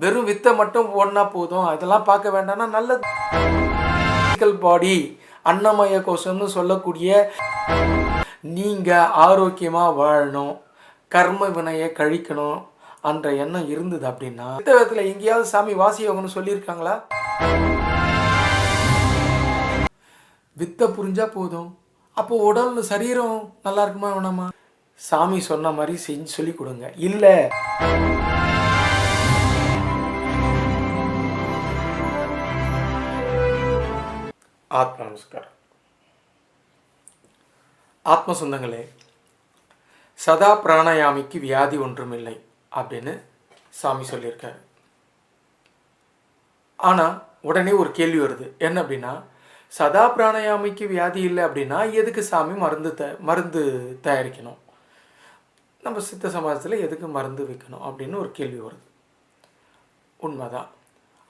வெறும் வித்தை மட்டும் ஓடினா போதும், அதெல்லாம் பார்க்க வேண்டாம்னா நல்லது. பாடி அன்னமய கோஷம்னு சொல்லக்கூடிய நீங்கள் ஆரோக்கியமாக வாழணும், கர்ம வினையை கழிக்கணும் என்ற எண்ணம் இருந்தது அப்படின்னா புத்தகத்தில் எங்கேயாவது சாமி வாசியோகம்னு சொல்லியிருக்காங்களா? வித்தை புரிஞ்சா போதும், அப்போ உடல் சரீரம் நல்லா இருக்குமா வேணாமா? சாமி சொன்ன மாதிரி செஞ்சு சொல்லி கொடுங்க. இல்லை ஆத்மா நமஸ்காரம். ஆத்ம சொந்தங்களே, சதா பிராணாயாமிக்கு வியாதி ஒன்றுமில்லை அப்படின்னு சாமி சொல்லியிருக்காரு. ஆனால் உடனே ஒரு கேள்வி வருது, என்ன அப்படின்னா, சதா பிராணாயாமிக்கு வியாதி இல்லை அப்படின்னா எதுக்கு சாமி மருந்து தயாரிக்கணும், நம்ம சித்த சமாஜத்தில் எதுக்கு மருந்து வைக்கணும் அப்படின்னு ஒரு கேள்வி வருது. உண்மைதான்.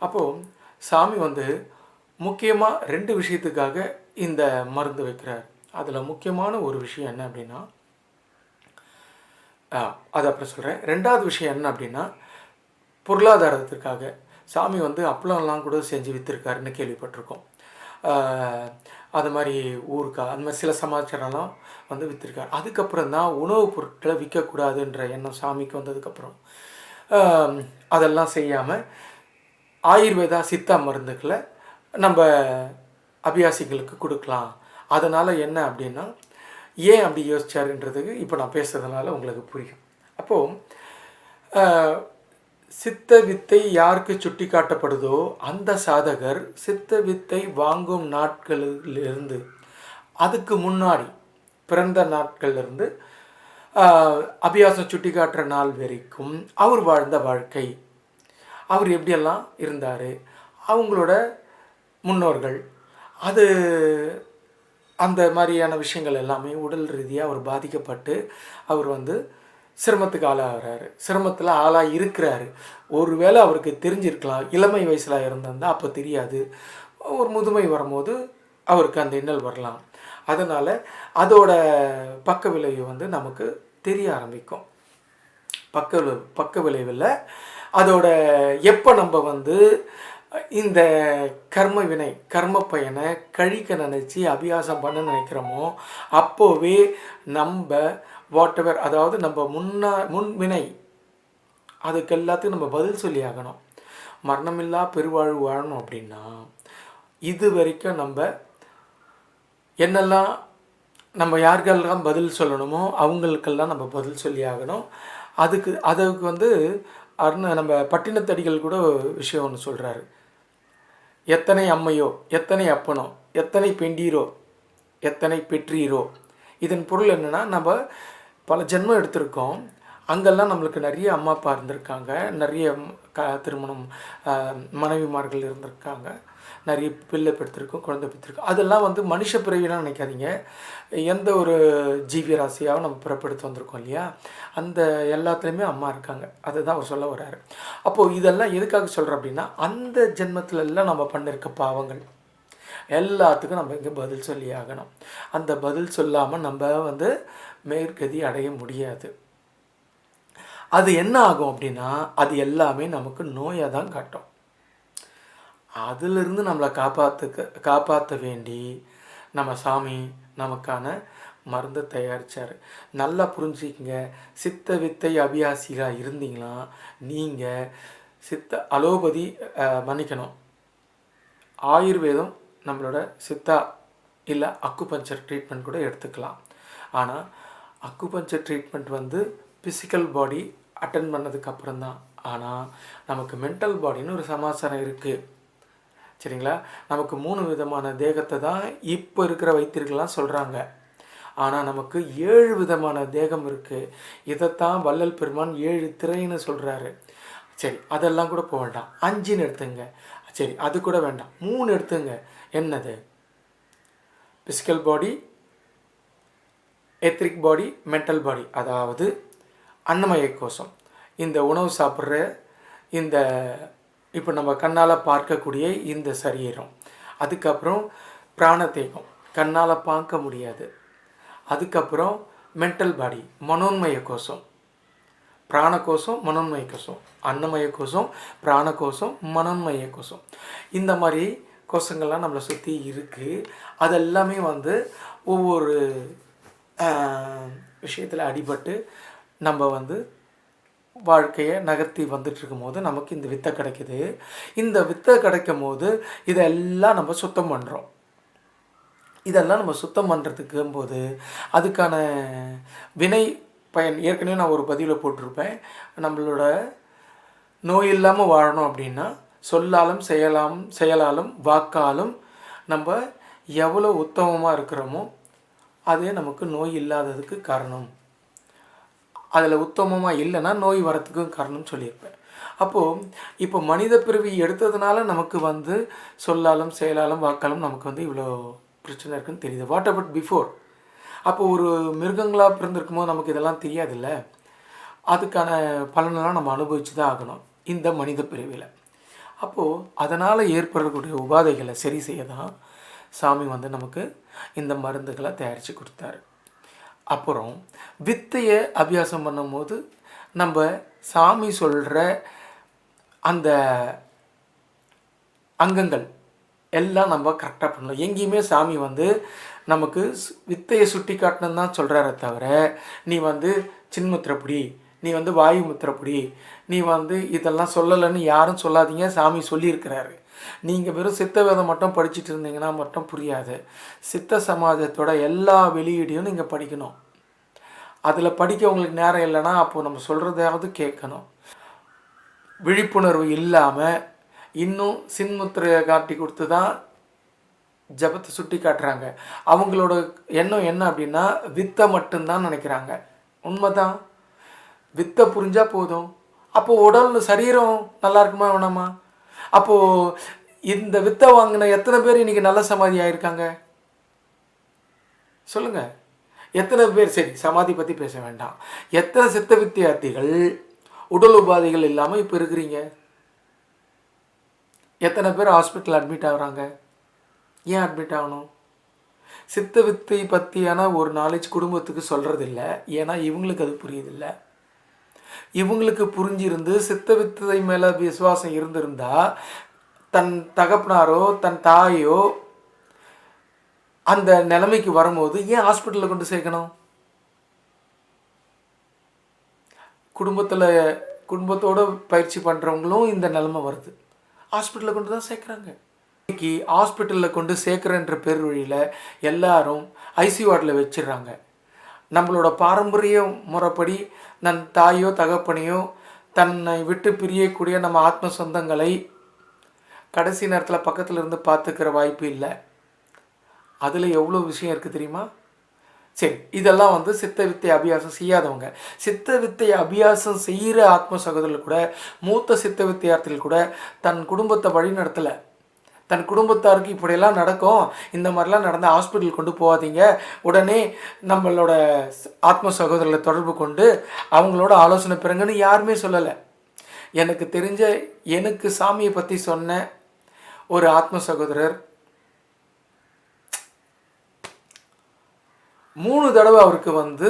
அப்போது சாமி முக்கியமாக 2 விஷயத்துக்காக இந்த மருந்து வைக்கிறார். அதில் முக்கியமான ஒரு விஷயம் என்ன அப்படின்னா, அதை அப்புறம் சொல்கிறேன். 2வது விஷயம் என்ன அப்படின்னா, பொருளாதாரத்துக்காக சாமி அப்பளம்லாம் கூட செஞ்சு விற்றுருக்காருன்னு கேள்விப்பட்டிருக்கோம். அது மாதிரி ஊருக்கா அந்த மாதிரி சில சமாச்சாரம்லாம் விற்றுருக்காரு. அதுக்கப்புறம் தான் உணவுப் பொருட்களை விற்கக்கூடாதுன்ற எண்ணம் சாமிக்கு வந்ததுக்கப்புறம் அதெல்லாம் செய்யாமல் ஆயுர்வேதா சித்தா மருந்துக்களை நம்ம அபியாசிகளுக்கு கொடுக்கலாம். அதனால் என்ன அப்படின்னா, ஏன் அப்படி யோசிச்சாருன்றதுக்கு இப்போ நான் பேசுறதுனால உங்களுக்கு புரியும். அப்போது சித்த வித்தை யாருக்கு சுட்டி காட்டப்படுதோ அந்த சாதகர் சித்த வித்தை வாங்கும் நாட்களிலிருந்து, அதுக்கு முன்னாடி பிறந்த நாட்கள்லேருந்து அபியாசம் சுட்டி காட்டுற நாள் வரைக்கும் அவர் வாழ்ந்த வாழ்க்கை, அவர் எப்படியெல்லாம் இருந்தார், அவங்களோட முன்னோர்கள், அது அந்த மாதிரியான விஷயங்கள் எல்லாமே உடல் ரீதியாக அவர் பாதிக்கப்பட்டு அவர் சிரமத்துக்கு ஆளாகிறாரு, சிரமத்தில் ஆளாக இருக்கிறாரு. ஒருவேளை அவருக்கு தெரிஞ்சிருக்கலாம், இளமை வயசில் இருந்திருந்தால் அப்போ தெரியாது, ஒரு முதுமை வரும்போது அவருக்கு அந்த இன்னல் வரலாம். அதனால் அதோட பக்க விளைவு நமக்கு தெரிய ஆரம்பிக்கும். பக்க விளைவில் அதோட எப்போ நம்ம இந்த கர்ம பயனை கழிக்க நினச்சி அபியாசம் பண்ண நினைக்கிறோமோ அப்போவே நம்ம வாட்டெவர், அதாவது நம்ம முன்வினை அதுக்கு எல்லாத்துக்கும் நம்ம பதில் சொல்லி ஆகணும். மரணமில்லா பெருவாழ்வு வாழணும் அப்படின்னா இது வரைக்கும் நம்ம என்னெல்லாம் நம்ம யாருக்கெல்லாம் பதில் சொல்லணுமோ அவங்களுக்கெல்லாம் நம்ம பதில் சொல்லி ஆகணும். அதுக்கு நம்ம பட்டினத்தடிகள் கூட விஷயம் ஒன்று சொல்கிறாரு. எத்தனை அம்மையோ எத்தனை அப்பனோ எத்தனை பெண்டீரோ எத்தனை பெற்றீரோ. இதன் பொருள் என்னென்னா, நம்ம பல ஜென்மம் எடுத்திருக்கோம், அங்கெல்லாம் நம்மளுக்கு நிறைய அம்மா அப்பா இருந்திருக்காங்க, நிறைய திருமணம் மனைவிமார்கள் இருந்திருக்காங்க, நிறைய பிள்ளை பெற்றிருக்கோம், குழந்தை பெற்றிருக்கோம். அதெல்லாம் மனுஷ பிறவிலாம் நினைக்காதீங்க, எந்த ஒரு ஜீவியராசியாகவும் நம்ம பிறப்பெடுத்து வந்திருக்கோம் இல்லையா, அந்த எல்லாத்துலேயுமே அம்மா இருக்காங்க. அதுதான் அவர் சொல்ல வர்றாரு. அப்போது இதெல்லாம் எதுக்காக சொல்கிறோம் அப்படின்னா, அந்த ஜென்மத்திலெல்லாம் நம்ம பண்ணியிருக்க பாவங்கள் எல்லாத்துக்கும் நம்ம இங்கே பதில் சொல்லி ஆகணும். அந்த பதில் சொல்லாமல் நம்ம மேற்கதி அடைய முடியாது. அது என்ன ஆகும் அப்படின்னா, அது எல்லாமே நமக்கு நோயாக தான் காட்டும். அதிலிருந்து நம்மளை காப்பாற்ற வேண்டி நம்ம சாமி நமக்கான மருந்து தயாரித்தார். நல்லா புரிஞ்சுக்கிங்க. சித்த வித்தை அபியாசிகளாக இருந்தீங்கன்னா நீங்கள் அலோபதி மன்னிக்கணும், ஆயுர்வேதம், நம்மளோட சித்தா இல்லை அக்குபஞ்சர் ட்ரீட்மெண்ட் கூட எடுத்துக்கலாம். ஆனால் acupuncture treatment physical body attend பண்ணதுக்கப்புறம் தான். ஆனால் நமக்கு மென்டல் பாடின்னு ஒரு சமாச்சாரம் இருக்குது, சரிங்களா? நமக்கு 3 விதமான தேகத்தை தான் இப்போ இருக்கிற வைத்தியர்கள்லாம் சொல்கிறாங்க. ஆனால் நமக்கு 7 விதமான தேகம் இருக்குது. இதைத்தான் வள்ளல் பெருமான் 7 திரைன்னு சொல்கிறாரு. சரி, அதெல்லாம் கூட போக வேண்டாம், 5ன்னு எடுத்துங்க. சரி, அது கூட வேண்டாம், 3 எடுத்துங்க. என்னது? ஃபிசிக்கல் பாடி, எத்ரிக் பாடி, மென்டல் பாடி. அதாவது அன்னமய கோஷம், இந்த உணவு சாப்பிட்ற இந்த இப்போ நம்ம கண்ணால் பார்க்கக்கூடிய இந்த சரீரம். அதுக்கப்புறம் பிராணதேகம், கண்ணால் பார்க்க முடியாது. அதுக்கப்புறம் மென்டல் பாடி, மனோன்மய கோஷம், பிராணகோஷம், மனோன்மய கோஷம், அன்னமய கோஷம், பிராணகோஷம், மனோன்மய கோஷம். இந்த மாதிரி கோஷங்கள்லாம் நம்மளை சுற்றி இருக்குது. அதெல்லாமே வந்து ஒவ்வொரு விஷயத்தில் அடிபட்டு நம்ம வந்து வாழ்க்கையை நகர்த்தி வந்துட்டுருக்கும் போது நமக்கு இந்த வித்தை கிடைக்குது. இந்த வித்தை கிடைக்கும் போது இதெல்லாம் நம்ம சுத்தம் பண்ணுறோம். இதெல்லாம் நம்ம சுத்தம் பண்ணுறதுக்கும் போது அதுக்கான வினை பயன் ஏற்கனவே நான் ஒரு பதிவில் போட்டிருப்பேன். நம்மளோட நோய் இல்லாமல் வாழணும் அப்படின்னா சொல்லாலும் செயலாலும் வாக்காலும் நம்ம எவ்வளோ உத்தமமாக இருக்கிறோமோ அதே நமக்கு நோய் இல்லாததுக்கு காரணம். அதில் உத்தமமாக இல்லைன்னா நோய் வரத்துக்கும் காரணம் சொல்லியிருப்பேன். அப்போது இப்போ மனித பிறவி எடுத்ததுனால நமக்கு வந்து சொல்லாலும் செயலாலும் வாக்காலும் நமக்கு வந்து இவ்வளோ பிரச்சனை இருக்குன்னு தெரியுது. What about before? அப்போது ஒரு மிருகங்களாக பிறந்திருக்கும் போது நமக்கு இதெல்லாம் தெரியாதுல்ல. அதுக்கான பலனெல்லாம் நம்ம அனுபவிச்சு தான் ஆகணும் இந்த மனித பிறவியில். அப்போது அதனால் ஏற்படக்கூடிய உபாதைகளை சரி செய்ய தான் சாமி வந்து நமக்கு இந்த மருந்துகளை தயாரித்து கொடுத்தாரு. அப்புறம் வித்தையை அபியாசம் பண்ணும்போது நம்ம சாமி சொல்கிற அந்த அங்கங்கள் எல்லாம் நம்ம கரெக்டாக பண்ணணும். எங்கேயுமே சாமி வந்து நமக்கு வித்தையை சுட்டி காட்டணுன்னு தான் சொல்கிறாரே தவிர நீ வந்து சின்முத்திரப்படி, நீ வந்து வாயு முத்திரப்படி, நீ வந்து இதெல்லாம் சொல்லலைன்னு யாரும் சொல்லாதீங்க. சாமி சொல்லியிருக்கிறாரு. நீங்கள் வெறும் சித்த வேதம் மட்டும் படிச்சுட்டு இருந்தீங்கன்னா மட்டும் புரியாது. சித்த சமாஜத்தோட எல்லா வெளியீடையும் நீங்கள் படிக்கணும். அதில் படிக்க உங்களுக்கு நேரம் இல்லைன்னா அப்போது நம்ம சொல்கிறதாவது கேட்கணும். விழிப்புணர்வு இல்லாமல் இன்னும் சின்முத்திரையை காட்டி கொடுத்து தான் ஜபத்தை சுட்டி காட்டுறாங்க. அவங்களோட எண்ணம் என்ன அப்படின்னா வித்தை மட்டும்தான் நினைக்கிறாங்க. உண்மைதான், வித்தை புரிஞ்சால் போதும். அப்போது உடல் சரீரம் நல்லா இருக்குமா வேணாமா? அப்போது இந்த வித்தை வாங்கின எத்தனை பேர் இன்றைக்கி நல்ல சமாதி ஆகியிருக்காங்க சொல்லுங்கள்? எத்தனை பேர்? சரி, சமாதி பற்றி பேச வேண்டாம். எத்தனை சித்த வித்தியார்த்திகள் உடல் உபாதைகள் இல்லாமல் இப்போ இருக்கிறீங்க? எத்தனை பேர் ஹாஸ்பிட்டல் அட்மிட் ஆகுறாங்க? ஏன் அட்மிட் ஆகணும்? சித்த வித்தை பற்றியான ஒரு நாலேஜ் குடும்பத்துக்கு சொல்கிறதில்ல. ஏன்னா இவங்களுக்கு அது புரியுதில்லை. இவங்களுக்கு புரிஞ்சிருந்து சித்த வித்தை மேலே விசுவாசம் இருந்திருந்தா தன் தகப்பனாரோ தன் தாயோ அந்த நிலைமைக்கு வரும்போது ஏன் ஹாஸ்பிட்டலில் கொண்டு சேர்க்கணும்? குடும்பத்தோடு பயிற்சி பண்ணுறவங்களும் இந்த நிலைமை வருது. ஹாஸ்பிட்டலில் கொண்டு தான் சேர்க்குறாங்க. இன்னைக்கு ஹாஸ்பிட்டலில் கொண்டு சேர்க்குறன்ற பேர் வழியில் எல்லாரும் ஐசி வார்டில் வச்சிடுறாங்க. நம்மளோட பாரம்பரிய முறைப்படி நம் தாயோ தகப்பனையோ தன்னை விட்டு பிரியக்கூடிய நம்ம ஆத்ம சொந்தங்களை கடைசி நேரத்தில் பக்கத்தில் இருந்து பார்த்துக்கிற வாய்ப்பு இல்லை. அதில் எவ்வளோ விஷயம் இருக்குது தெரியுமா? சரி, இதெல்லாம் வந்து சித்த வித்தை அபியாசம் செய்யாதவங்க. சித்த வித்தை அபியாசம் செய்கிற ஆத்ம சகோதரர்கள் கூட, மூத்த சித்த வித்தையார்த்திகள் கூட தன் குடும்பத்தை வழி நடத்தலை. தன் குடும்பத்தாருக்கு இப்படியெல்லாம் நடக்கும், இந்த மாதிரிலாம் நடந்தால் ஹாஸ்பிட்டல் கொண்டு போகாதீங்க, உடனே நம்மளோட ஆத்ம சகோதரர்களை தொடர்பு கொண்டு அவங்களோட ஆலோசனை பெறுங்கன்னு யாருமே சொல்லலை. எனக்கு தெரிஞ்ச, எனக்கு சாமியை பற்றி சொன்ன ஒரு ஆத்ம சகோதரர் 3 தடவை அவருக்கு வந்து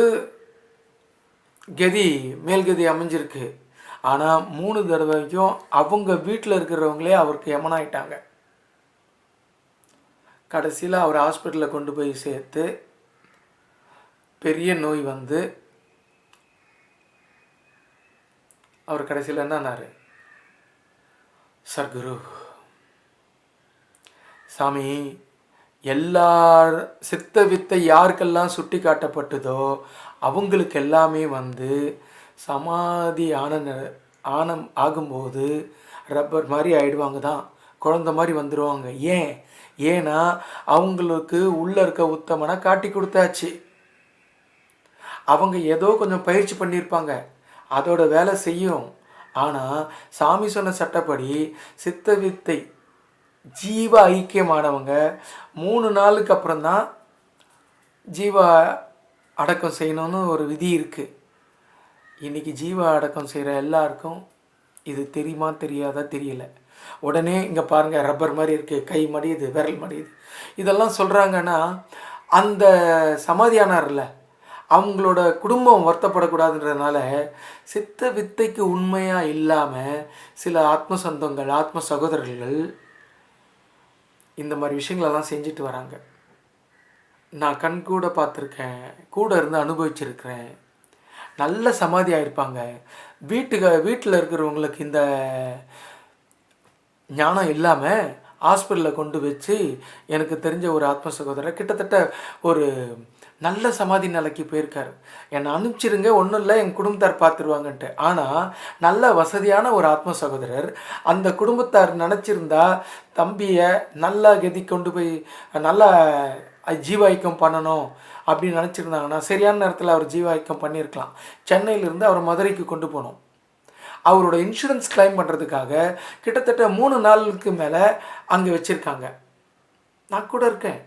மேல்கதி அமைஞ்சிருக்கு. ஆனால் 3 தடவைக்கும் அவங்க வீட்டில் இருக்கிறவங்களே அவருக்கு யமனாயிட்டாங்க. கடைசியில் அவர் ஹாஸ்பிட்டலில் கொண்டு போய் சேர்த்து பெரிய நோய் வந்து அவர் கடைசியில் என்னன்னாரு, சர்க்குரு சாமி, எல்லா சித்த வித்தை யாருக்கெல்லாம் சுட்டி காட்டப்பட்டதோ அவங்களுக்கு எல்லாமே வந்து சமாதி ஆகும்போது ரப்பர் மாதிரி ஆகிடுவாங்க தான், குழந்த மாதிரி வந்துடுவாங்க. ஏன்னா அவங்களுக்கு உள்ளே இருக்க உத்தமனை காட்டி கொடுத்தாச்சு. அவங்க ஏதோ கொஞ்சம் பயிற்சி பண்ணியிருப்பாங்க, அதோட வேலை செய்யும். ஆனால் சாமி சொன்ன சட்டப்படி சித்த வித்தை ஜீவ ஐக்கியமானவங்க 3 நாளுக்கு அப்புறம்தான் ஜீவ அடக்கம் செய்யணும்னு ஒரு விதி இருக்குது. இன்றைக்கி ஜீவ அடக்கம் செய்கிற எல்லாருக்கும் இது தெரியுமா தெரியாதா தெரியல. உடனே இங்கே பாருங்கள், ரப்பர் மாதிரி இருக்குது, கை மடியுது, விரல் மடியுது, இதெல்லாம் சொல்கிறாங்கன்னா அந்த சமாதியானார்ல அவங்களோட குடும்பம் வருத்தப்படக்கூடாதுன்றதுனால சித்த வித்தைக்கு உண்மையாக இல்லாமல் சில ஆத்ம சொந்தங்கள் ஆத்ம சகோதரர்கள் இந்த மாதிரி விஷயங்களெல்லாம் செஞ்சுட்டு வராங்க. நான் கண் கூட பார்த்துருக்கேன், கூட இருந்து அனுபவிச்சிருக்கிறேன். நல்ல சமாதி ஆகிருப்பாங்க. வீட்டில் இருக்கிறவங்களுக்கு இந்த ஞானம் இல்லாமல் ஹாஸ்பிட்டலில் கொண்டு வச்சு, எனக்கு தெரிஞ்ச ஒரு ஆத்ம சகோதரர் கிட்டத்தட்ட ஒரு நல்ல சமாதி நிலைக்கு போயிருக்காரு. என்னை அனுப்பிச்சிருங்க, ஒன்றும் இல்லை, என் குடும்பத்தார் பார்த்துருவாங்கன்ட்டு. ஆனால் நல்ல வசதியான ஒரு ஆத்ம சகோதரர் அந்த குடும்பத்தார் நினச்சிருந்தா தம்பியை நல்லா கதி கொண்டு போய் நல்லா ஜீவாய்க்கம் பண்ணணும் அப்படின்னு நினச்சிருந்தாங்கன்னா சரியான நேரத்தில் அவர் ஜீவாய்க்கம் பண்ணியிருக்கலாம். சென்னையிலேருந்து அவர் மதுரைக்கு கொண்டு போனோம். அவரோட இன்சூரன்ஸ் கிளைம் பண்ணுறதுக்காக கிட்டத்தட்ட 3 நாளுக்கு மேலே அங்கே வச்சுருக்காங்க. நான் கூட இருக்கேன்.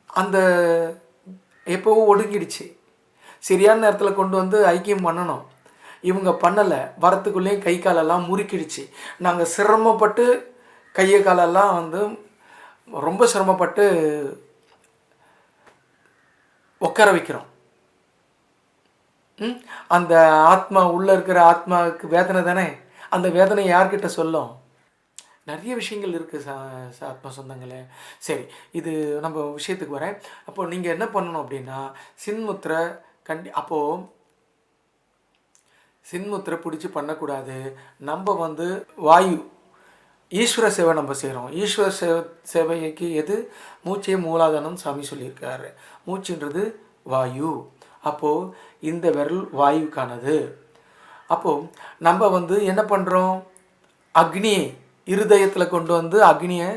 அந்த எப்போவும் ஒடுங்கிடுச்சு. சரியான நேரத்தில் கொண்டு வந்து ஐக்கியம் பண்ணணும். இவங்க பண்ணலை. வரத்துக்குள்ளேயும் கை காலெல்லாம் முறுக்கிடுச்சு. நாங்கள் சிரமப்பட்டு கையை காலெல்லாம் வந்து ரொம்ப சிரமப்பட்டு உட்கார வைக்கிறோம். அந்த ஆத்மா உள்ளே இருக்கிற ஆத்மாவுக்கு வேதனை தானே, அந்த வேதனை யார்கிட்ட சொல்லும்? நிறைய விஷயங்கள் இருக்குது ஆத்ம சொந்தங்களே. சரி, இது நம்ம விஷயத்துக்கு வரேன். அப்போது நீங்கள் என்ன பண்ணணும் அப்படின்னா, சின்முத்திரை அப்போது சின்முத்திரை பிடிச்சி பண்ணக்கூடாது. நம்ம வந்து வாயு ஈஸ்வர சேவை நம்ம செய்கிறோம். ஈஸ்வர சேவைக்கு எது? மூச்சே மூலாதாரம் சாமி சொல்லியிருக்காரு. மூச்சுன்றது வாயு. அப்போது இந்த விரல் வாயுக்கானது. அப்போது நம்ம வந்து என்ன பண்ணுறோம்? அக்னி இருதயத்தில் கொண்டு வந்து அக்னியை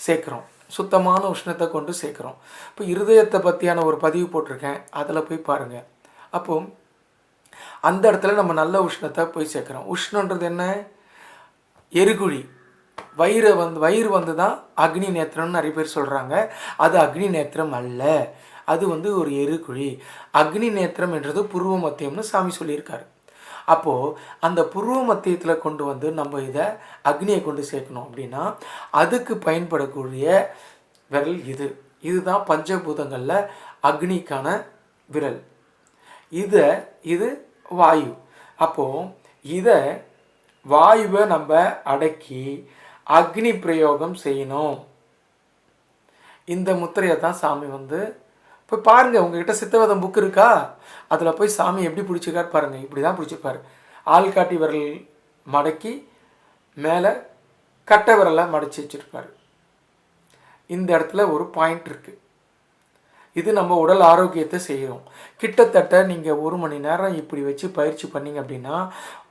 சேர்க்குறோம். சுத்தமான உஷ்ணத்தை கொண்டு சேர்க்குறோம். இப்போ இருதயத்தை பற்றியான ஒரு பதிவு போட்டிருக்கேன், அதில் போய் பாருங்கள். அப்போது அந்த இடத்துல நம்ம நல்ல உஷ்ணத்தை போய் சேர்க்குறோம். உஷ்ணன்றது என்ன? எரிகுழி. வயிறு வந்து தான் அக்னி நேத்திரம்னு நிறைய பேர் சொல்கிறாங்க. அது அக்னி நேத்திரம் அல்ல, அது வந்து ஒரு எரிகுழி. அக்னி நேத்திரம் என்றது புருவ மத்தியம்னு சாமி சொல்லியிருக்காரு. அப்போது அந்த புருவ மத்தியத்தில் கொண்டு வந்து நம்ம இதை அக்னியை கொண்டு சேர்க்கணும் அப்படின்னா அதுக்கு பயன்படக்கூடிய விரல் இதுதான் பஞ்சபூதங்களில் அக்னிக்கான விரல். இது வாயு. அப்போது இதை வாயுவை நம்ம அடக்கி அக்னி பிரயோகம் செய்யணும். இந்த முத்திரையை தான் சாமி வந்து போய் பாருங்கள். உங்ககிட்ட சித்தவேதம் புக் இருக்கா? அதில் போய் சாமி எப்படி பிடிச்சிருக்காரு பாருங்கள். இப்படி தான் பிடிச்சிருப்பார். ஆள்காட்டி விரல் மடக்கி மேலே கட்டை விரலை மடச்சி வச்சுருப்பார். இந்த இடத்துல ஒரு பாயிண்ட் இருக்குது. இது நம்ம உடல் ஆரோக்கியத்தை செய்கிறோம். கிட்டத்தட்ட நீங்கள் 1 மணி நேரம் இப்படி வச்சு பயிற்சி பண்ணிங்க அப்படின்னா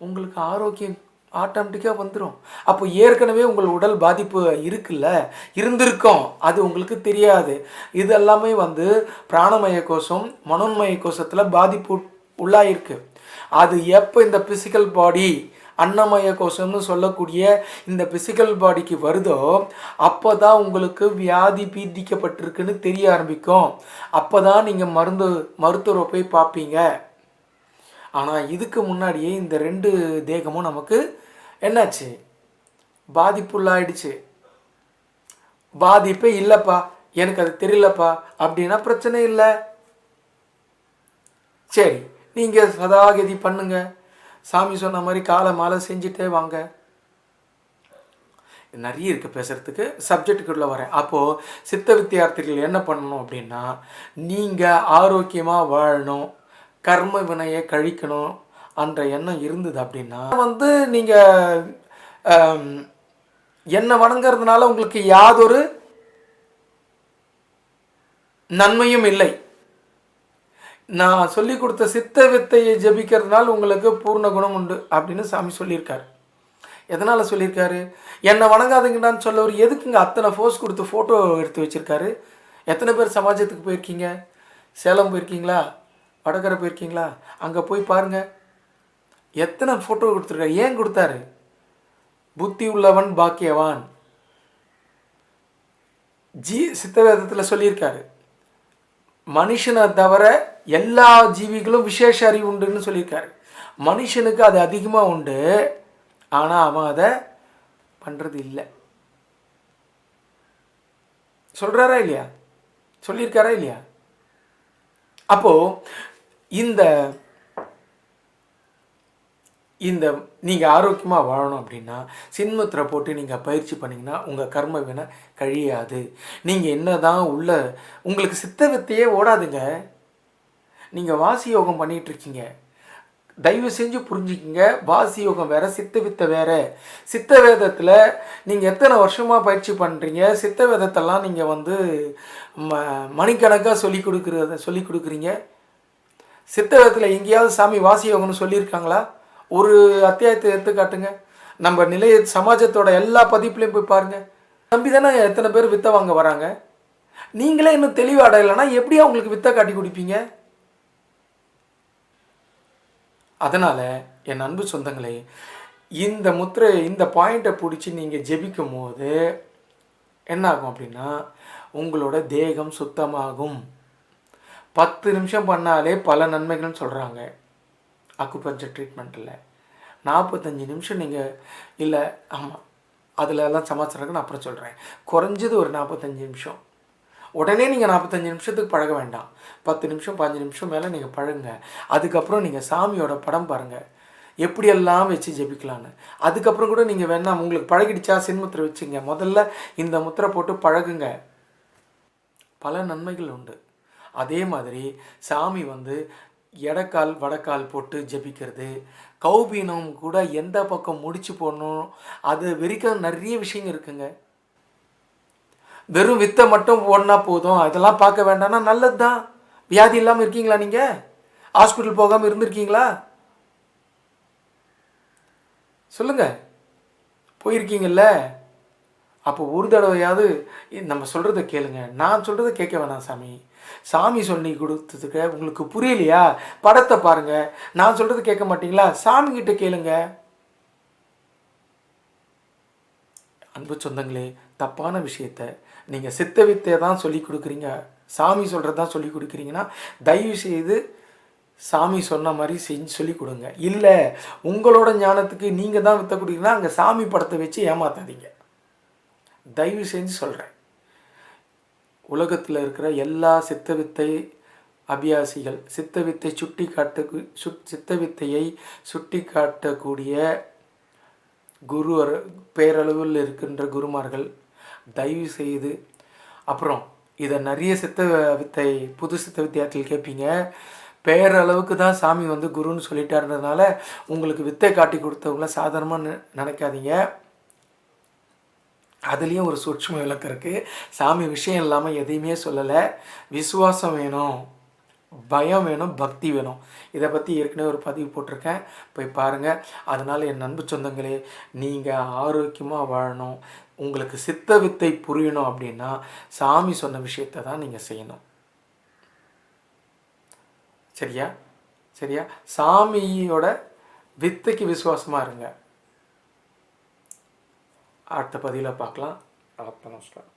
உங்களுக்கு ஆரோக்கியம் ஆட்டோமேட்டிக்காக வந்துடும். அப்போ ஏற்கனவே உங்கள் உடல் பாதிப்பு இருந்திருக்கும், அது உங்களுக்கு தெரியாது. இது எல்லாமே வந்து பிராணமய கோஷம் மனோன்மய கோஷத்தில் பாதிப்பு உள்ளாயிருக்கு. அது எப்போ இந்த பிசிக்கல் பாடி அன்னமய கோஷம்னு சொல்லக்கூடிய இந்த பிசிக்கல் பாடிக்கு வருதோ அப்போ தான் உங்களுக்கு வியாதி பீடிக்கப்பட்டிருக்குன்னு தெரிய ஆரம்பிக்கும். அப்போ தான் நீங்கள் மருத்துவரை போய் பார்ப்பீங்க. ஆனால் இதுக்கு முன்னாடியே இந்த 2 தேகமும் நமக்கு என்னாச்சு? பாதிப்புள்ளாயிடுச்சு. பாதிப்பே இல்லைப்பா, எனக்கு அது தெரியலப்பா அப்படின்னா பிரச்சனை இல்லை. சரி, நீங்கள் சதாகதி பண்ணுங்க. சாமி சொன்ன மாதிரி காலை மாலை செஞ்சுட்டே வாங்க. நிறைய இருக்குது பேசுகிறதுக்கு. சப்ஜெக்டுக்குள்ளே வரேன். அப்போது சித்த வித்தியார்த்திகள் என்ன பண்ணணும் அப்படின்னா, நீங்கள் ஆரோக்கியமாக வாழணும், கர்ம வினையை கழிக்கணும் என்ற எண்ணம் இருந்தது அப்படின்னா வந்து நீங்கள் என்னை வணங்குறதுனால உங்களுக்கு யாதொரு நன்மையும் இல்லை. நான் சொல்லி கொடுத்த சித்த வித்தையை ஜபிக்கிறதுனால உங்களுக்கு பூர்ண குணம் உண்டு அப்படின்னு சாமி சொல்லியிருக்காரு. எதனால் சொல்லியிருக்காரு? என்னை வணங்காதீங்கடான்னு சொல்ல ஒரு எதுக்குங்க அத்தனை ஃபோர்ஸ் கொடுத்து ஃபோட்டோ எடுத்து வச்சுருக்காரு? எத்தனை பேர் சமாஜத்துக்கு போயிருக்கீங்க? சேலம் போயிருக்கீங்களா? வடகரை போயிருக்கீங்களா? அங்கே போய் பாருங்கள், எத்தனை ஃபோட்டோ கொடுத்துருக்காரு. ஏன் கொடுத்தாரு? புத்தி உள்ளவன் பாக்கியவான். சித்தவேதத்தில் சொல்லியிருக்காரு. மனுஷனை தவிர எல்லா ஜீவிகளும் விசேஷ அறிவு உண்டுன்னு சொல்லியிருக்காரு. மனுஷனுக்கு அது அதிகமாக உண்டு, ஆனால் அவன் அதை பண்ணுறது இல்லை. சொல்கிறாரா இல்லையா? சொல்லியிருக்காரா இல்லையா? அப்போது இந்த இந்த நீங்கள் ஆரோக்கியமாக வாழணும் அப்படின்னா சின்முத்திரை போட்டு நீங்கள் பயிற்சி பண்ணிங்கன்னா உங்கள் கர்ம வினை கழியாது. நீங்கள் என்ன தான் உங்களுக்கு சித்த வித்தையே ஓடாதுங்க. நீங்கள் வாசி யோகம் பண்ணிகிட்ருக்கீங்க. தயவு செஞ்சு புரிஞ்சுக்கிங்க, வாசி யோகம் வேறு, சித்த வித்தை வேறு. சித்த வேதத்தில் நீங்கள் எத்தனை வருஷமாக பயிற்சி பண்ணுறீங்க, சித்த வேதத்தெல்லாம் நீங்கள் மணிக்கணக்காக சொல்லி கொடுக்குறீங்க. சித்த வேதத்தில் எங்கேயாவது சாமி வாசி யோகம்னு சொல்லியிருக்காங்களா? ஒரு அத்தியாயத்தை எடுத்துக்காட்டுங்க. நம்ம நிலைய சமாஜத்தோட எல்லா பதிப்புலையும் போய் பாருங்கள். நம்பி தானே எத்தனை பேர் வித்தை வாங்க வராங்க. நீங்களே இன்னும் தெளிவு அடையலைன்னா எப்படி அவங்களுக்கு வித்தை காட்டி கொடுப்பீங்க? அதனால் என் அன்பு சொந்தங்களே, இந்த பாயிண்ட்டை பிடிச்சி நீங்கள் ஜெபிக்கும் போது என்ன ஆகும் அப்படின்னா உங்களோட தேகம் சுத்தமாகும். 10 நிமிஷம் பண்ணாலே பல நன்மைகள்னு சொல்கிறாங்க அக்குபஞ்சர் ட்ரீட்மெண்ட்டில். 45 நிமிஷம் நீங்கள் இல்லை, ஆமாம் அதிலெல்லாம் சமாச்சாரங்க நான் அப்புறம் சொல்கிறேன். குறைஞ்சது ஒரு 45 நிமிஷம். உடனே நீங்கள் 45 நிமிஷத்துக்கு பழக வேண்டாம். 10 நிமிஷம் 15 நிமிஷம் மேலே நீங்கள் பழகுங்க. அதுக்கப்புறம் நீங்கள் சாமியோட படம் பாருங்கள், எப்படியெல்லாம் வச்சு ஜெபிக்கலான்னு. அதுக்கப்புறம் கூட நீங்கள் வேணாம், உங்களுக்கு பழகிடுச்சா சின்முத்திரை வச்சுங்க. முதல்ல இந்த முத்திரை போட்டு பழகுங்க, பல நன்மைகள் உண்டு. அதே மாதிரி சாமி எடக்கால் வடக்கால் போட்டு ஜெபிக்கிறது, கௌபீனம் கூட எந்த பக்கம் முடிச்சு போடணும், அது வரைக்கும் நிறைய விஷயங்கள் இருக்குங்க. வெறும் வித்தை மட்டும் போடனா போதும், அதெல்லாம் பார்க்க வேண்டாம்னா நல்லது தான். வியாதி இல்லாமல் இருக்கீங்களா? நீங்கள் ஹாஸ்பிட்டல் போகாமல் இருந்திருக்கீங்களா? சொல்லுங்கள், போயிருக்கீங்கல்ல. அப்போ ஒரு தடவையாவது நம்ம சொல்கிறத கேளுங்க. நான் சொல்கிறத கேட்க வேணாம் சாமி சொல்லி கொடுத்ததுக்கு உங்களுக்கு புரியலையா? படத்தை பாருங்கள். நான் சொல்கிறது கேட்க மாட்டீங்களா? சாமிக்கிட்ட கேளுங்க. அன்பு சொந்தங்களே, தப்பான விஷயத்தை நீங்கள் சித்த வித்தையை தான் சொல்லி கொடுக்குறீங்க, சாமி சொல்கிறது தான் சொல்லி கொடுக்குறீங்கன்னா தயவு செய்து சாமி சொன்ன மாதிரி செஞ்சு சொல்லி கொடுங்க. இல்லை உங்களோட ஞானத்துக்கு நீங்கள் தான் வித்தை கொடுக்குறீங்கன்னா அங்கே சாமி படத்தை வச்சு ஏமாத்தாதீங்க. தயவு செஞ்சு சொல்கிறேன். உலகத்தில் இருக்கிற எல்லா சித்த வித்தை அபியாசிகள், சித்த வித்தையை சுட்டி காட்டக்கூடிய பேரளவில் இருக்கின்ற குருமார்கள் தயவு செய்து, அப்புறம் இதை நிறைய புது சித்த வித்தியார்த்திகள் கேட்பீங்க, பேரளவுக்கு தான் சாமி குருன்னு சொல்லிட்டாருன்றதுனால உங்களுக்கு வித்தை காட்டி கொடுத்தவங்கள சாதாரணமாக நினைக்காதீங்க. அதுலேயும் ஒரு சூட்சும விளக்கம் இருக்குது. சாமி விஷயம் இல்லாமல் எதையுமே சொல்லலை. விசுவாசம் வேணும், பயம் வேணும், பக்தி வேணும். இதை பற்றி ஏற்கனவே ஒரு பதிவு போட்டிருக்கேன், போய் பாருங்கள். அதனால் என் அன்பு சொந்தங்களே, நீங்கள் ஆரோக்கியமாக வாழணும், உங்களுக்கு சித்த வித்தை புரியணும் அப்படின்னா சாமி சொன்ன விஷயத்தை தான் நீங்கள் செய்யணும். சரியா? சாமியோட வித்தைக்கு விசுவாசமாக இருங்க. அடுத்த பதிவில் பார்க்கலாம். நமஸ்காரம்.